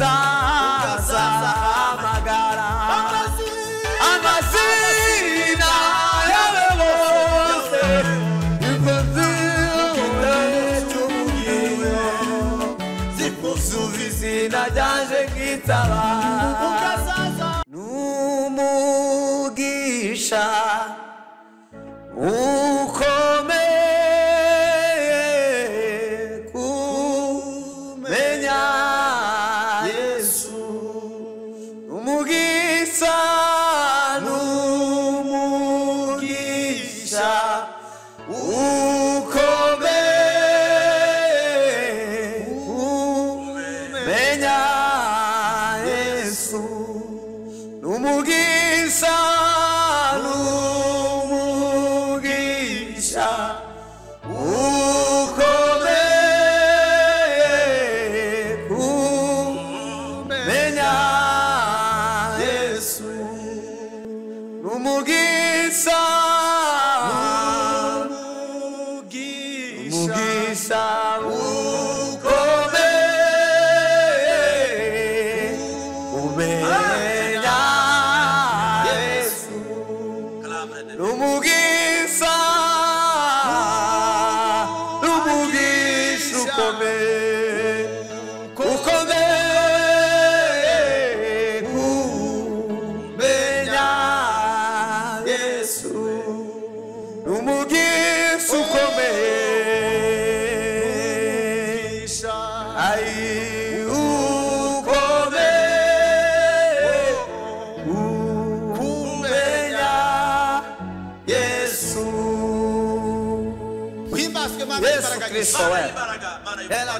ukazaza magara amazina yawe bose zikuzuvizina ryaje kwitaba n'umugisha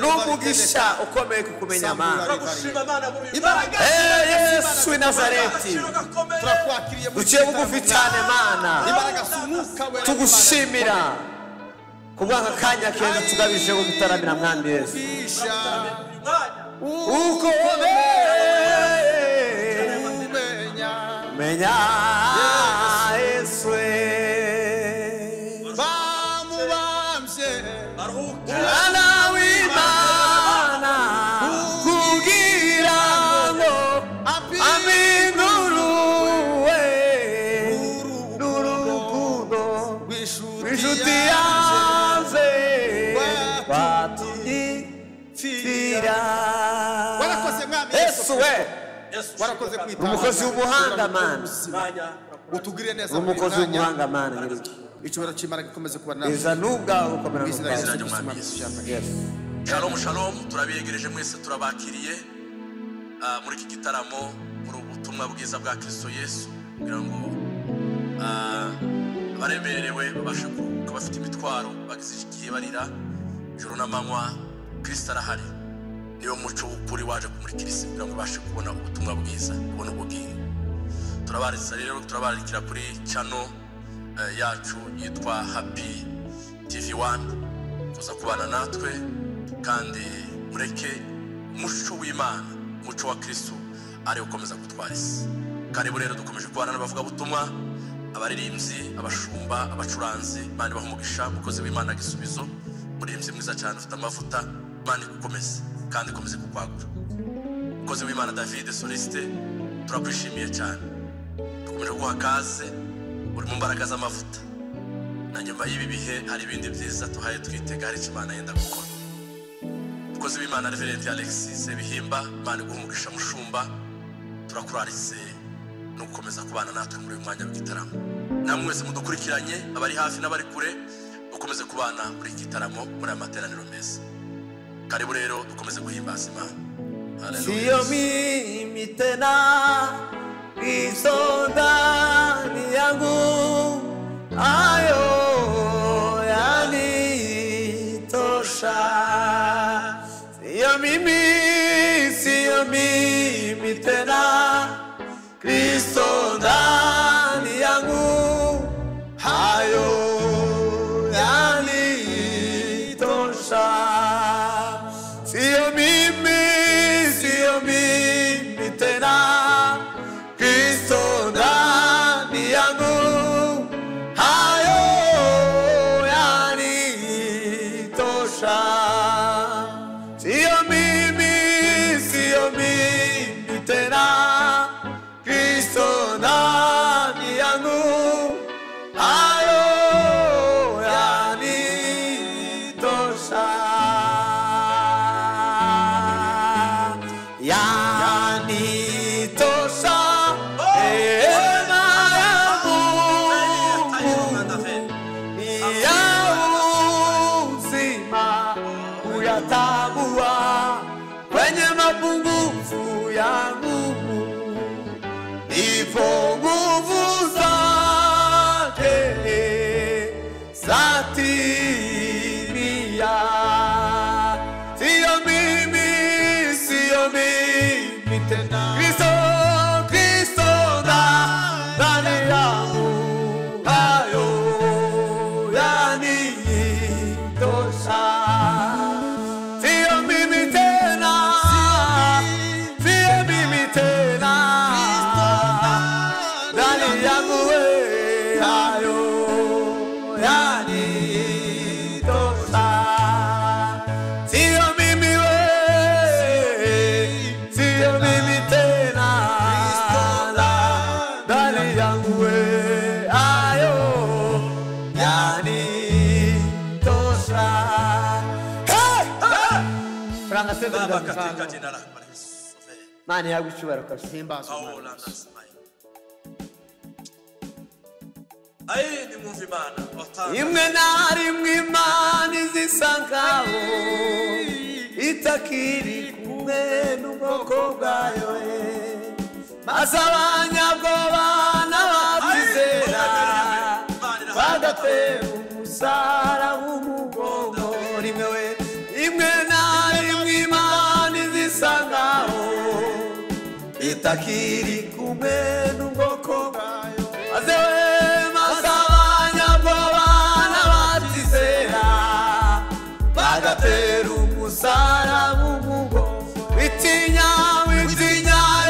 n'umugisha ukomeye kukumenya Mana Yesu w'i Nazareti duciye bugufi cyane Mana tugushimira kubw'aka kanya keza tugabije wo gutaramira Mwami Yesu umenya Yesu warakoze kwita umukozi w'umuhanga Mana utugirire neza umukozi w'umuhanga Mana nyiriki icubero cy'Imana gikomeze kuba nawe iza nubwa ukomera Shalom shalom turabiyegereje mwese turabakiriye muri iki gitaramo muri ubutumwa bwiza bwa Kristo Yesu kugira ngo abaremerewe babashe kuruhuka bafite imitwaro bagize igihe barira joro n'amanywa Kristo arahari niyo muco w'ukuri waje kumurikira isi kugira ngo bashe kubona ubutumwa bwiza kubona ubugingo turabarisa rero turabarikira kuri channel yacu yitwa Happy TV1 kuza kubana natwe kandi mureke umuco w'Imana umuco wa Kristo ari ukomeza gutwara isi karibu rero dukomeje kubana n'abavuga butumwa abaririmbyi abashumba abacuranzi bandi bahumugisha mukozi w'Imana gisubizo murimbyi mwiza cyane ufite amavuta bandi gukomeza kandi komeze kukwagura mukozi w'Imana David Soliste turakwishimiye cyane dukomeje guha kaze uri mu mbaraga z'amavuta na nyuma y'ibi bihe hari ibindi byiza tuhaye twitega hari Imana yenda gukora mukozi w'Imana Reverend Alexis Bihimba bandi guhumugisha mushumba turakuraritse no gukomeza kubana natwe muri uyu mwanya w'igitaramo namwe mwese mudukurikiranye abari hafi n'abari kure dukomeze kubana muri iki gitaramo muri amateraniro meza karibu rero dukomeze guhimbaza Imana Sio mimi tena Kristo ndani yangu ayo yanitosha Sio mimi tena Kristo ndani yangu ayo yanitosha Sio mimi tena Kristo ndani yangu hayo yanitosha Sio mimi yanitosha neema ya Mungu ya uzima kuyatambua kwenye mapungufu yangu, ipo nguvu zake zatimia. Sio mimi tena, Kristo ndani yangu, hayo yanitosha. Sio mimi tena, ndani yangu, hayo yanitosha. Sio mimi tena, ndani yangu, hayo yanitosha. Franga sasa Baba, katika jina lako Yesu. Mani yagushubara kashimbazo. Ni mwumva Imana watanga. Imwe na rimwe Imana izisangaho itakiri kumwe n'ubwoko bwayo, maze abanyabwoba n'abatizera bagatera umusara w'umugongo. Imwe na rimwe Imana izisangaho itakiri kumwe n'ubwoko bwayo, maze abanyabwoba n'abatizera bagatera umusara w'umugongo. Witinya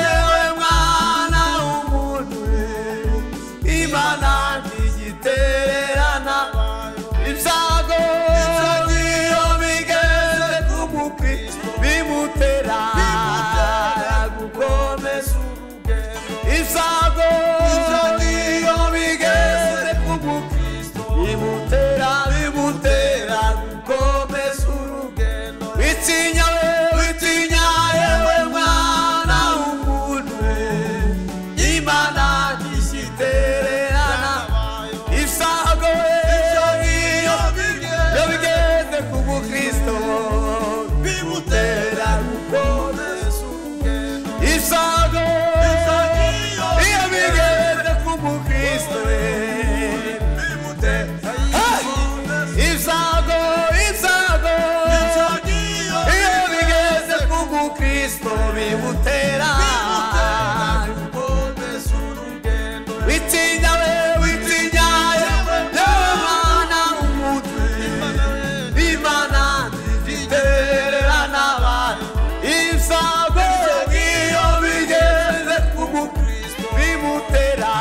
yewe mwana w'umuntu, Imana ntigitererana. Ibyago iyo bigeze ku mukristo bimutera gukomeza urugendo. Ibyago iyo bigeze ku mukristo bimutera gukomeza urugendo. Witinya yewe mwana w'umuntu, Imana ntigitererana. Ibyago iyo bigeze ku mukristo bimutera gukomeza urugendo. Ibyago iyo bigeze ku mukristo bimutera. Ibyago iyo bigeze ku mukristo bimutera gukomeza urugendo. Witinya yewe mwana w'umuntu, Imana ntigitererana abantu. Ibyago iyo bigeze ku mukristo bimutera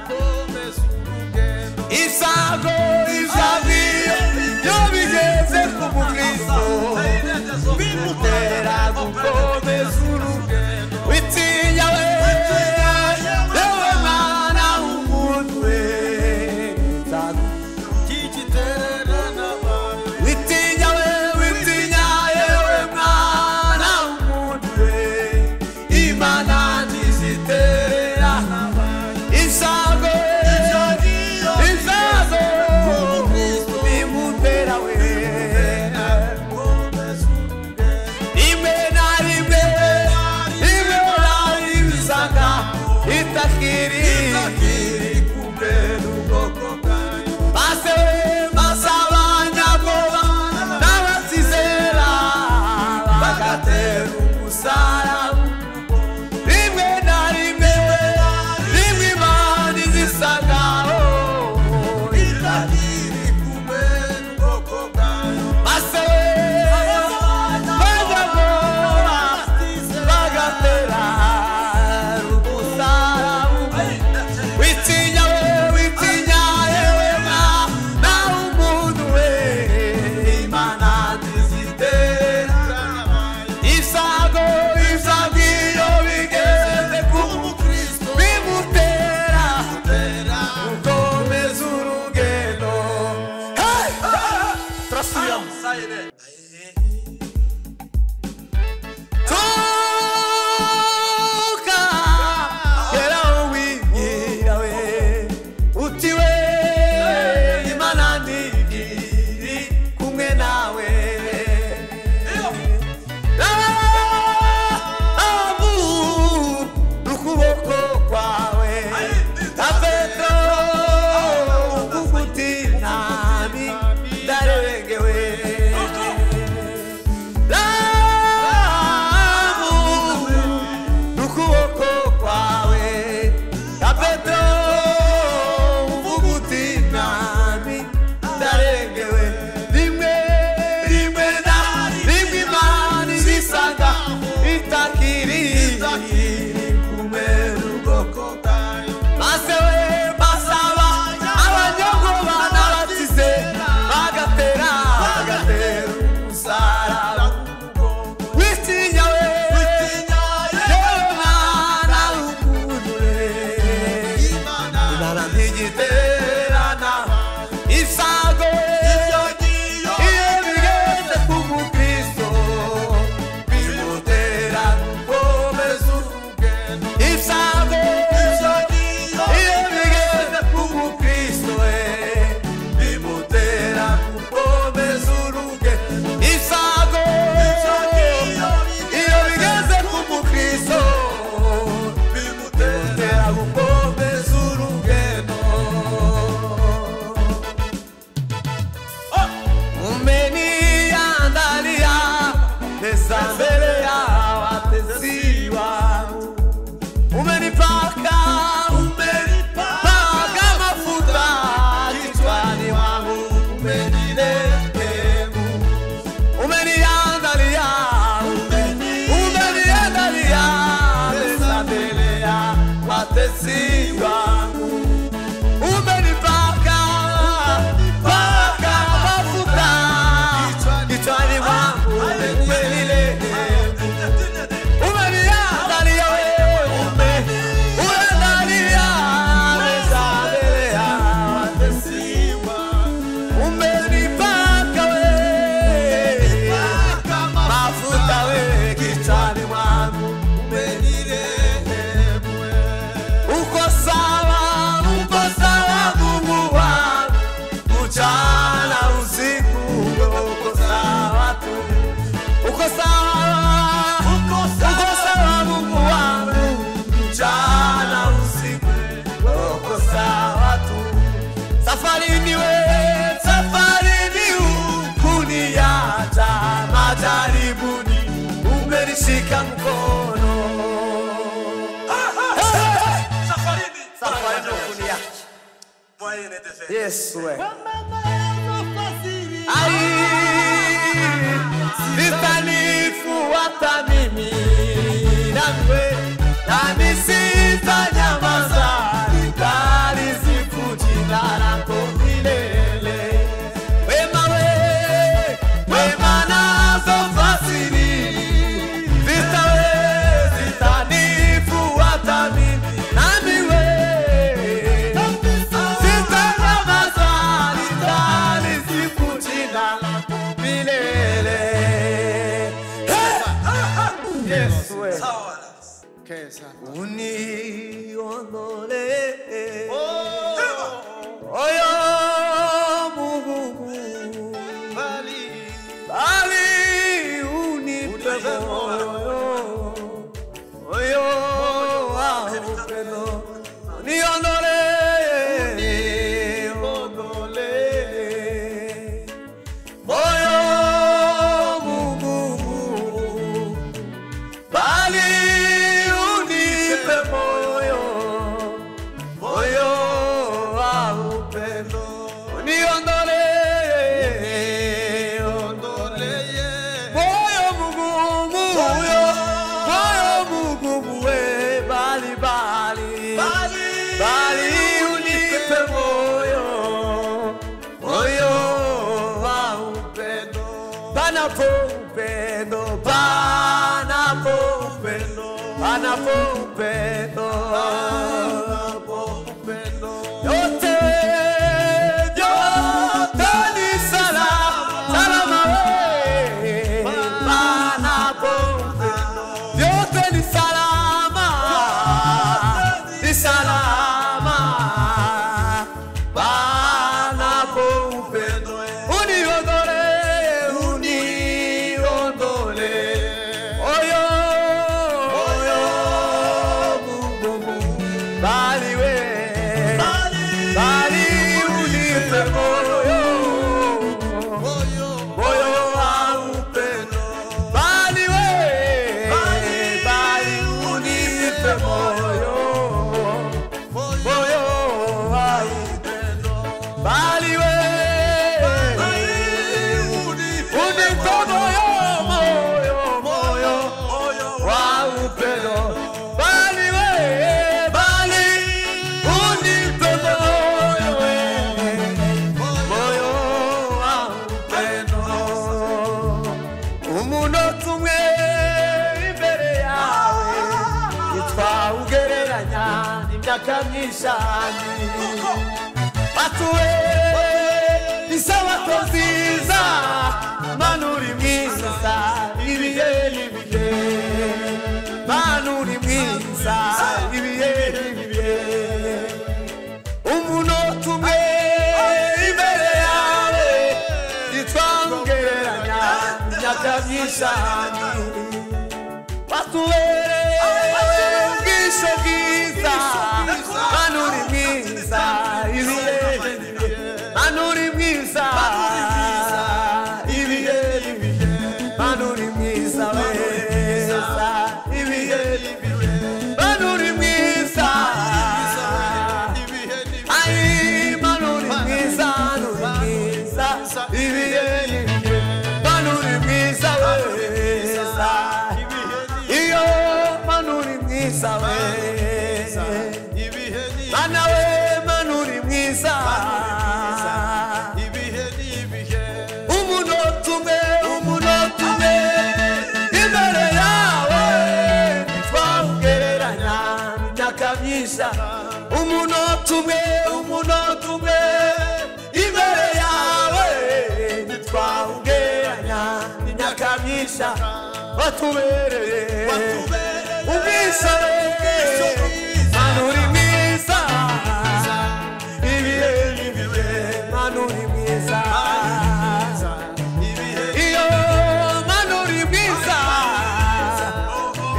gukomeza urugendo. Ibyago iyo bigeze ku mukristo bimutera gukomeza urugendo. Witinya yewe mwana w'umuntu, ntigitererana abantu. Witinya yewe mwana w'umuntu, Imana ntizitererana abantu. Ibyago bimutera we. Imwe na rimwe shika mkono. Safari kuniacha. Yesu we. Ai, sitanifuata mimi nawe, nami sitanyamaza, nitalisifu jina lako milele. Wema we, wema nazo fasiri, sitanifuata mimi nami we, sitanyamaza, nitalisifu jina lako milele. Yes, we. Uniondole oyo Mungu bali unipe moyo oyo upendo. Uniondole moyo Mungu bali unipe moyo wa upendo. Uniondole moyo Mungu we, bali unipe moyo wa upendo. Panapo upendo yote ni salama we. Panapo upendo yote ni salama. Panapo upendo uniondole bali unipe moyo wa upendo. Bali unipe moyo wa upendo. Bali unipe moyo wa upendo. Umunotumwe imbere yawe itwaugereranya n'imyaka myinshi. Batuwe isabato nziza, Mana uri mwiza ibihe n'ibihe. Mana uri mwiza ibihe n'ibihe. Umunotumwe imbere yawe itwaugereranya n'imyaka myinshi. Batubereye ubwisho bwiza, Mana uri mwiza ibihe n'ibihe. Mana uri mwiza ibihe n'ibihe. Mana uri mwiza weza ibihe n'ibihe. Mana uri mwiza ai, Mana uri mwiza ibihe n'ibihe. Mana uri mwiza weza iyo. Mana uri mwiza weza Mana we, Mana uri mwiza ibihe n'ibihe. Umunotumwe imbere yawe ntitwaugereranya n'imyaka myinshi. Umunotumwe imbere yawe ntitwaugereranya n'imyaka myinshi. Batubereye ubwisho bwiza, Mana uri mwiza ibihe n'ibihe. Mana uri mwiza iyo. Mana uri mwiza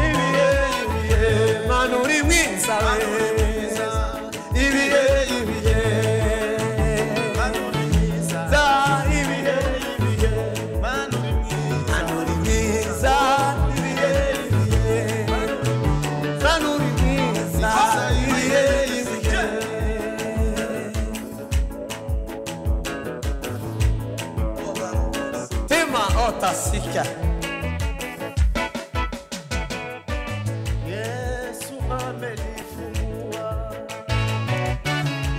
ibihe n'ibihe. Mana uri mwiza ibihe n'ibihe. Mana uri mwiza ibihe n'ibihe. Mana uri mwiza ibihe n'ibihe. tasika Yesu amelifungua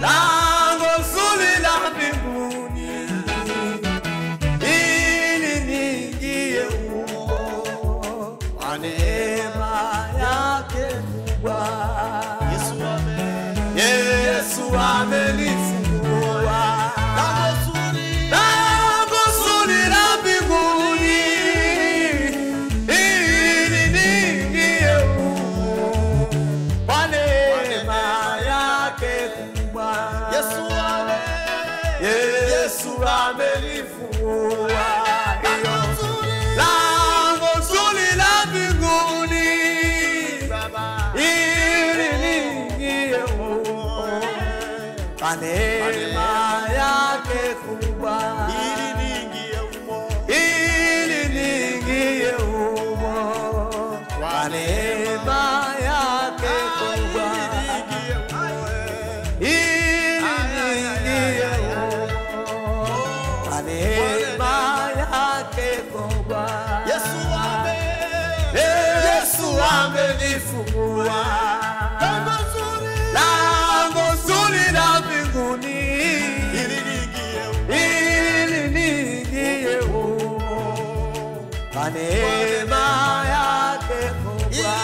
lango zuri la mbinguni ili niingie humo kwa neema yake kubwa. Yesu amelifungua lango zuri la mbinguni ili niingie humo kwa neema yake kubwa. Yesu amelifungua lango zuri la mbinguni ili niingie humo kwa neema yake kubwa. Ili niingie humo kwa neema yake kubwa. Yesu amelifungua lango zuri la mbinguni ili niingie humo kwa neema yake kubwa.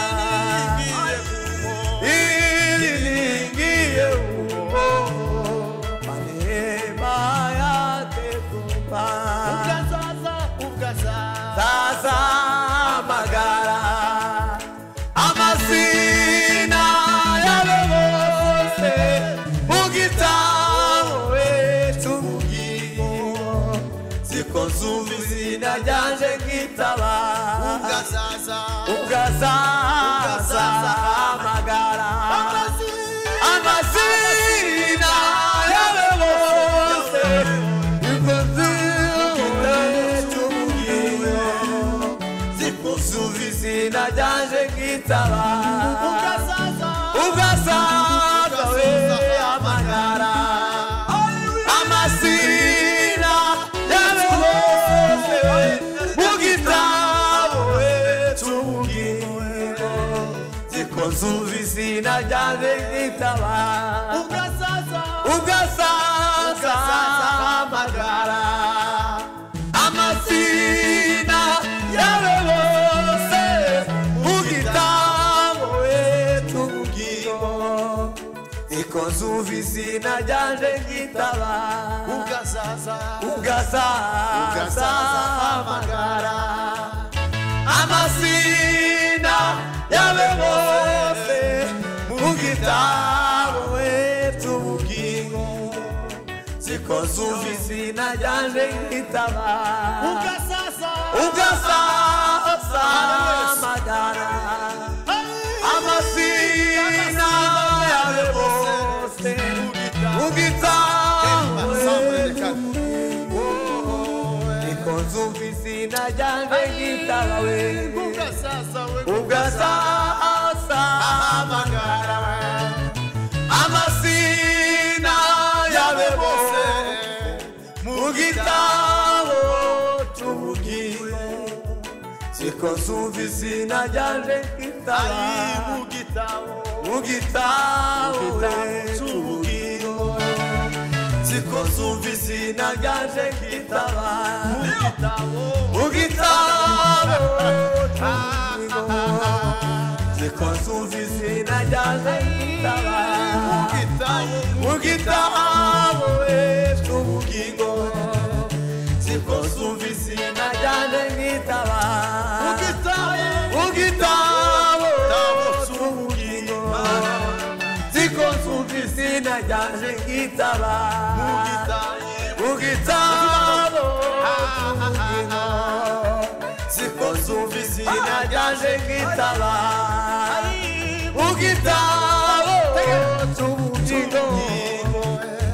Ili niingie humo kwa neema yake kubwa. Sasa magara amazina yawe bose mugitabo wetu mugigo ziko nzumbi zinajanje ngitaba ugazaza magara amazina yawe bose Suvizina janje gitaba ugasaza we amagara amasina yawe bose mugitabo wetu mugigo ziko suvizina janje gitaba ugasaza amagara amasina yawe bose mugitabo wetu mugigo ziko suvizina janje gitaba ugasaza amagara amasina yawe bose mugitabo wetu mugigo ziko suvizina janje gitaba ugasaza magara amasina yawe bose mugitabo ziko suvizina janje gitaba ugasaza magara amasina yawe bose mugitabo tubugigo ziko suvizina janje gitaba mugitabo tubugigo ziko suvizina janje gitaba mugitabo tubugigo ziko suvizina janje gitaba mugitabo tubugigo ziko suvizina janje gitaba mugitabo tubugigo ziko suvizina janje gitaba mugitabo tubugigo ziko suvizina janje gitaba mugitabo tubugigo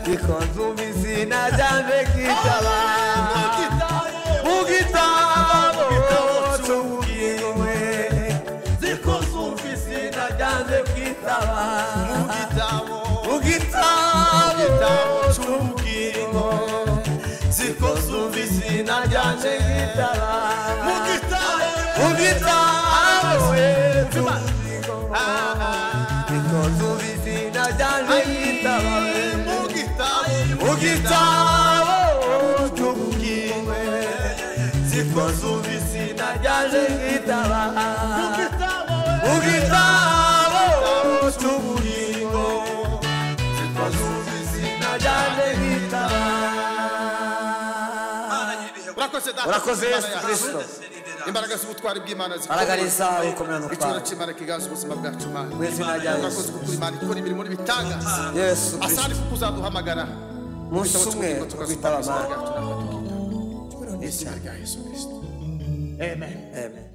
ziko suvizina janje gitaba mugitabo tubugigo ziko suvizina janje gitaba mugitabo tubugigo ziko suvizina janje gitaba ugitabo ikotubizina janje gitaba ugitabo tubugingwe zikozubizina janje gitaba ugitabo tubugingwe zikozubizina janje gitaba. Urakoze Yesu Kristo. Imbaraga z'ubutwari bw'Imana zigaragariza ukomera no kwara cyimara kigaza ubuzima bwacu Mana. Mwizina rya Yesu. Urakoze kuri Imana ikora imirimo n'ibitangaza. Yesu Kristo. Asante kuko uzaduhamagara. Musumwe kwitaba Mana. Yesu Kristo. Amen. Amen.